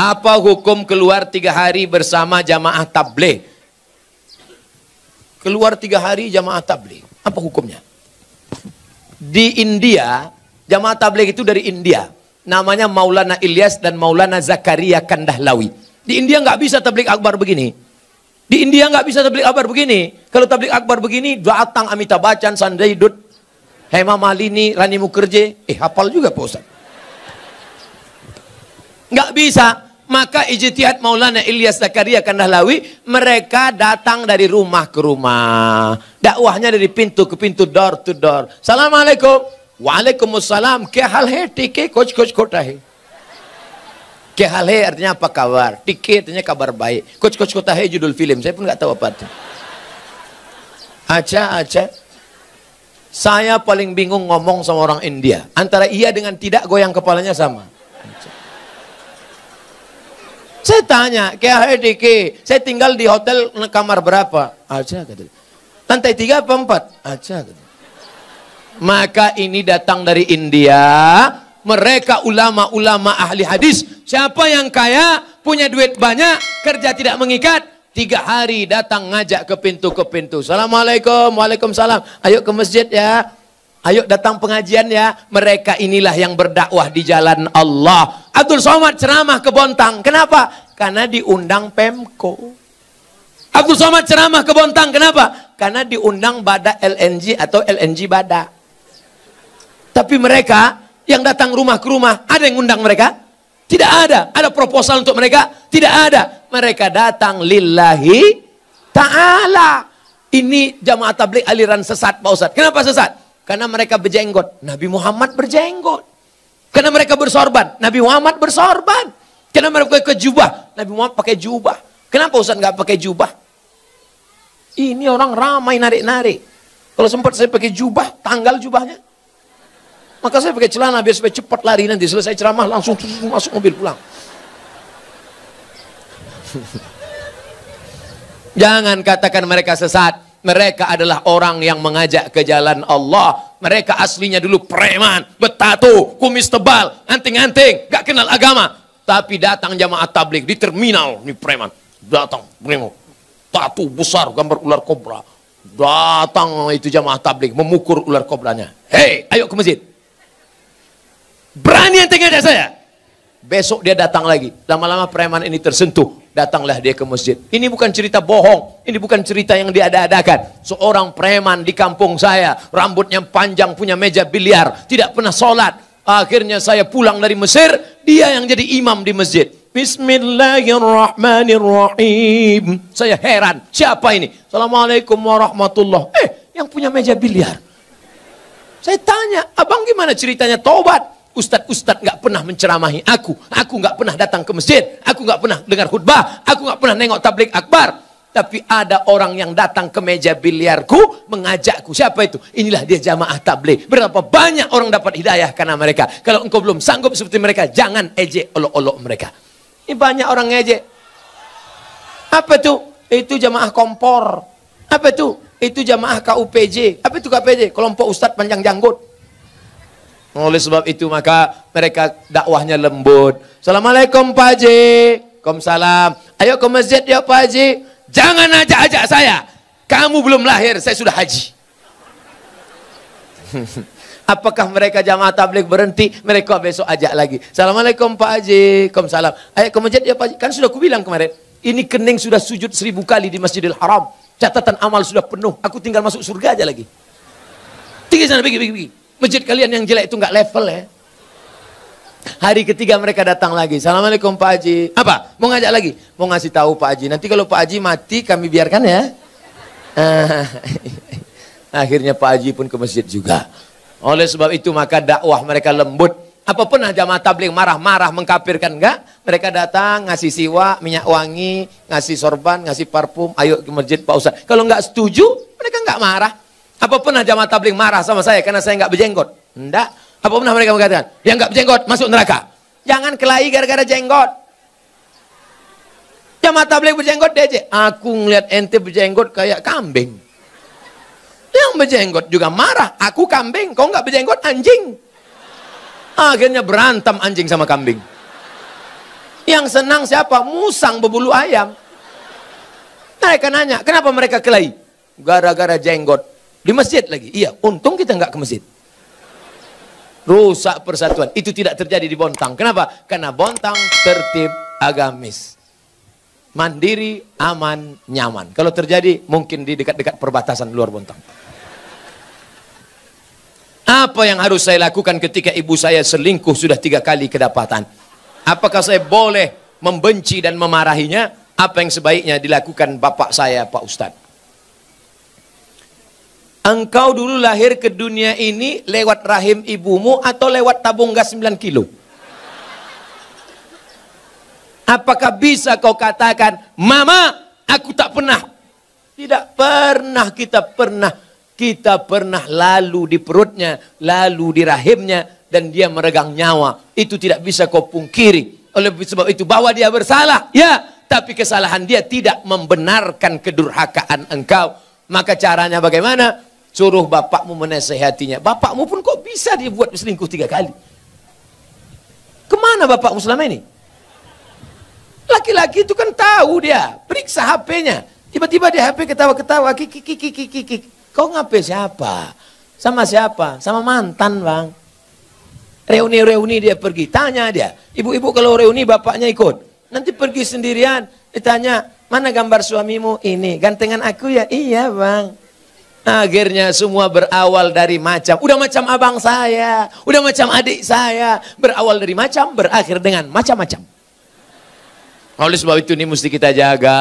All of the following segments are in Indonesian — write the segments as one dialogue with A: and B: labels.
A: Apa hukum keluar 3 hari bersama jamaah tabligh? Keluar 3 hari jamaah tabligh, apa hukumnya? Di India, jamaah tabligh itu dari India. Namanya Maulana Ilyas dan Maulana Zakaria Kandahlawi. Di India nggak bisa tabligh akbar begini. Di India nggak bisa tabligh akbar begini. Kalau tabligh akbar begini, datang Amitabh Bachchan, Sanjay Dutt, Hema Malini, Rani Mukherjee. Hafal juga Pak Ustaz. Nggak bisa. Maka ijtihad Maulana Ilyas Zakaria Kandahlawi, mereka datang dari rumah ke rumah. Dakwahnya dari pintu ke pintu, door to door. Assalamualaikum. Waalaikumsalam. Kya hal hai? Tike kuch kota hai. Kya hal hai artinya apa kabar? Tike artinya kabar baik. Kuch kota hai judul film. Saya pun nggak tahu apa itu. Acha. Saya paling bingung ngomong sama orang India. Antara iya dengan tidak, goyang kepalanya sama. Saya tanya, kya hai dike? Saya tinggal di hotel kamar berapa? Acha kata. Lantai 3 apa 4? Acha kata. Maka ini datang dari India. Mereka ulama-ulama ahli hadis. Siapa yang kaya, punya duit banyak, kerja tidak mengikat, 3 hari datang ngajak ke pintu. Assalamualaikum, waalaikumsalam. Ayo ke masjid ya. Ayo datang pengajian ya. Mereka inilah yang berdakwah di jalan Allah. Abdul Somad ceramah ke Bontang. Kenapa? Karena diundang Pemko. Abdul Somad ceramah ke Bontang. Kenapa? Karena diundang Bada LNG atau LNG Bada. Tapi mereka yang datang rumah ke rumah, ada yang undang mereka? Tidak ada. Ada proposal untuk mereka? Tidak ada. Mereka datang lillahi ta'ala. Ini jamaah tabligh aliran sesat Pak Ustaz. Kenapa sesat? Karena mereka berjenggot. Nabi Muhammad berjenggot. Karena mereka bersorban. Nabi Muhammad bersorban. Karena mereka pakai jubah. Nabi Muhammad pakai jubah. Kenapa Ustaz nggak pakai jubah? Ini orang ramai narik-narik. Kalau sempat saya pakai jubah, tanggal jubahnya. Maka saya pakai celana biar supaya cepat lari, nanti selesai ceramah langsung masuk mobil pulang. Jangan katakan mereka sesat. Mereka adalah orang yang mengajak ke jalan Allah. Mereka aslinya dulu preman, bertato, kumis tebal, anting-anting, gak kenal agama. Tapi datang jamaah tabligh di terminal, ini preman. Datang, bremo, tato besar, gambar ular kobra. Datang itu jamaah tabligh, memukul ular kobranya. Hei, ayo ke masjid. Berani ente ngajak saya? Besok dia datang lagi. Lama-lama preman ini tersentuh. Datanglah dia ke masjid. Ini bukan cerita bohong. Ini bukan cerita yang diada-adakan. Seorang preman di kampung saya. Rambutnya panjang, punya meja biliar. Tidak pernah sholat. Akhirnya saya pulang dari Mesir. Dia yang jadi imam di masjid. Bismillahirrahmanirrahim. Saya heran. Siapa ini? Assalamualaikum warahmatullahi. Yang punya meja biliar. Saya tanya, abang gimana ceritanya tobat? Ustadz nggak pernah menceramahi aku. Aku nggak pernah datang ke masjid. Aku nggak pernah dengar khutbah. Aku nggak pernah nengok tabligh akbar. Tapi ada orang yang datang ke meja biliarku mengajakku. Siapa itu? Inilah dia jamaah tabligh. Berapa banyak orang dapat hidayah karena mereka. Kalau engkau belum sanggup seperti mereka, jangan ejek olok-olok mereka. Ini banyak orang ngejek. Apa itu? Itu jamaah kompor. Apa itu? Itu jamaah KUPJ. Apa itu KUPJ? Kelompok Ustadz Panjang Janggut. Oleh sebab itu maka mereka dakwahnya lembut. Assalamualaikum Pak Haji. Waalaikumsalam. Ayo ke masjid ya Pak Haji. Jangan ajak-ajak saya. Kamu belum lahir, saya sudah haji. Apakah mereka jamaah tabligh berhenti? Mereka besok ajak lagi. Assalamualaikum Pak Haji. Waalaikumsalam. Ayo ke masjid ya Pak Haji. Kan sudah aku bilang kemarin. Ini kening sudah sujud 1000 kali di Masjidil Haram. Catatan amal sudah penuh. Aku tinggal masuk surga aja lagi. Tinggal sana, pergi. Masjid kalian yang jelek itu nggak level ya. Hari ketiga mereka datang lagi. Assalamualaikum Pak Haji. Apa? Mau ngajak lagi? Mau ngasih tahu Pak Haji. Nanti kalau Pak Haji mati kami biarkan ya. Akhirnya Pak Haji pun ke masjid juga. Oleh sebab itu maka dakwah mereka lembut. Apa pernah jamaah tabligh marah-marah mengkafirkan? Enggak. Mereka datang ngasih siwak, minyak wangi, ngasih sorban, ngasih parfum. Ayo ke masjid Pak Ustaz. Kalau nggak setuju, mereka nggak marah. Apa pernah jamaah tabligh marah sama saya karena saya nggak berjenggot? Enggak. Apa pernah mereka mengatakan, yang nggak berjenggot masuk neraka? Jangan kelahi gara-gara jenggot. Jamaah tabligh berjenggot DJ. Aku ngeliat ente berjenggot kayak kambing. Yang berjenggot juga marah. Aku kambing, kau nggak berjenggot anjing. Akhirnya berantem anjing sama kambing. Yang senang siapa? Musang berbulu ayam. Mereka nanya, kenapa mereka kelahi? Gara-gara jenggot. Di masjid lagi. Iya, untung kita nggak ke masjid. Rusak persatuan. Itu tidak terjadi di Bontang. Kenapa? Karena Bontang tertib agamis. Mandiri, aman, nyaman. Kalau terjadi, mungkin di dekat-dekat perbatasan luar Bontang. Apa yang harus saya lakukan ketika ibu saya selingkuh sudah 3 kali kedapatan? Apakah saya boleh membenci dan memarahinya? Apa yang sebaiknya dilakukan bapak saya, Pak Ustadz? Engkau dulu lahir ke dunia ini lewat rahim ibumu atau lewat tabung gas 9 kilo? Apakah bisa kau katakan, Mama, aku tak pernah? Tidak pernah kita pernah lalu di perutnya, lalu di rahimnya, dan dia meregang nyawa. Itu tidak bisa kau pungkiri. Oleh sebab itu, bahwa dia bersalah, ya, tapi kesalahan dia tidak membenarkan kedurhakaan engkau. Maka caranya bagaimana? Suruh bapakmu menasehatinya. Bapakmu pun kok bisa dia buat selingkuh 3 kali? Kemana bapakmu selama ini? Laki-laki itu kan tahu dia. Periksa HP-nya. Tiba-tiba di HP ketawa-ketawa. Kau ngapain siapa? Sama siapa? Sama mantan, Bang. Reuni-reuni dia pergi. Tanya dia. Ibu-ibu kalau reuni bapaknya ikut. Nanti pergi sendirian. Ditanya, mana gambar suamimu? Ini. Gantengan aku ya? Iya, Bang. Akhirnya semua berawal dari macam. Udah macam abang saya. Udah macam adik saya. Berawal dari macam, berakhir dengan macam-macam. Oleh sebab itu ini mesti kita jaga.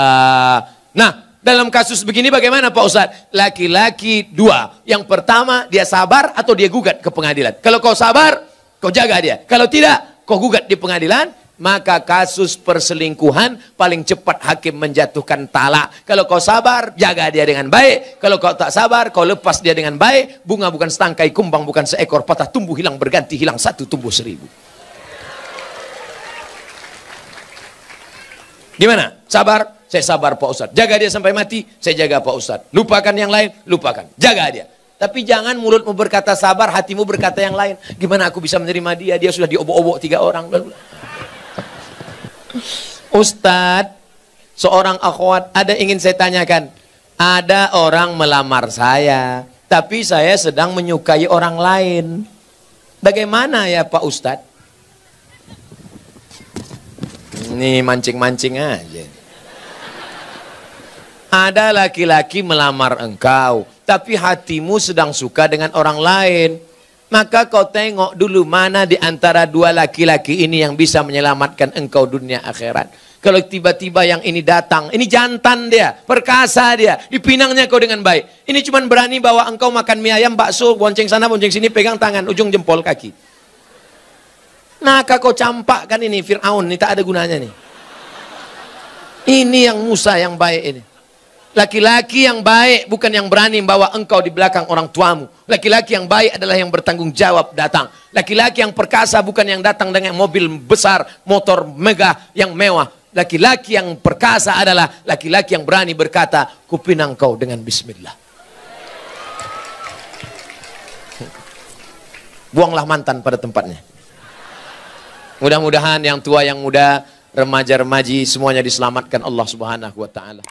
A: Nah, dalam kasus begini bagaimana Pak Ustadz? Laki-laki 2. Yang pertama, dia sabar atau dia gugat ke pengadilan. Kalau kau sabar, kau jaga dia. Kalau tidak, kau gugat di pengadilan. Maka kasus perselingkuhan paling cepat hakim menjatuhkan talak. Kalau kau sabar, jaga dia dengan baik. Kalau kau tak sabar, kau lepas dia dengan baik. Bunga bukan setangkai, kumbang bukan seekor, patah tumbuh hilang berganti, hilang 1 tumbuh 1000. Gimana? Sabar? Saya sabar Pak Ustadz. Jaga dia sampai mati, saya jaga Pak Ustadz. Lupakan yang lain, lupakan. Jaga dia. Tapi jangan mulutmu berkata sabar, hatimu berkata yang lain. Gimana aku bisa menerima dia? Dia sudah diobok-obok 3 orang. Ustadz, seorang akhwat, ada ingin saya tanyakan. Ada orang melamar saya, tapi saya sedang menyukai orang lain. Bagaimana ya Pak Ustadz? Ini mancing-mancing aja. Ada laki-laki melamar engkau, tapi hatimu sedang suka dengan orang lain. Maka kau tengok dulu mana di antara 2 laki-laki ini yang bisa menyelamatkan engkau dunia akhirat. Kalau tiba-tiba yang ini datang, ini jantan dia, perkasa dia, dipinangnya kau dengan baik. Ini cuma berani bawa engkau makan mie ayam, bakso, bonceng sana, bonceng sini, pegang tangan, ujung jempol kaki. Maka kau campakkan ini, Fir'aun, ini tak ada gunanya nih. Ini yang Musa yang baik ini. Laki-laki yang baik bukan yang berani membawa engkau di belakang orang tuamu. Laki-laki yang baik adalah yang bertanggung jawab datang. Laki-laki yang perkasa bukan yang datang dengan mobil besar, motor megah yang mewah. Laki-laki yang perkasa adalah laki-laki yang berani berkata, kupinang kau dengan bismillah. Buanglah mantan pada tempatnya. Mudah-mudahan yang tua, yang muda, remaja-remaji semuanya diselamatkan Allah Subhanahu wa taala.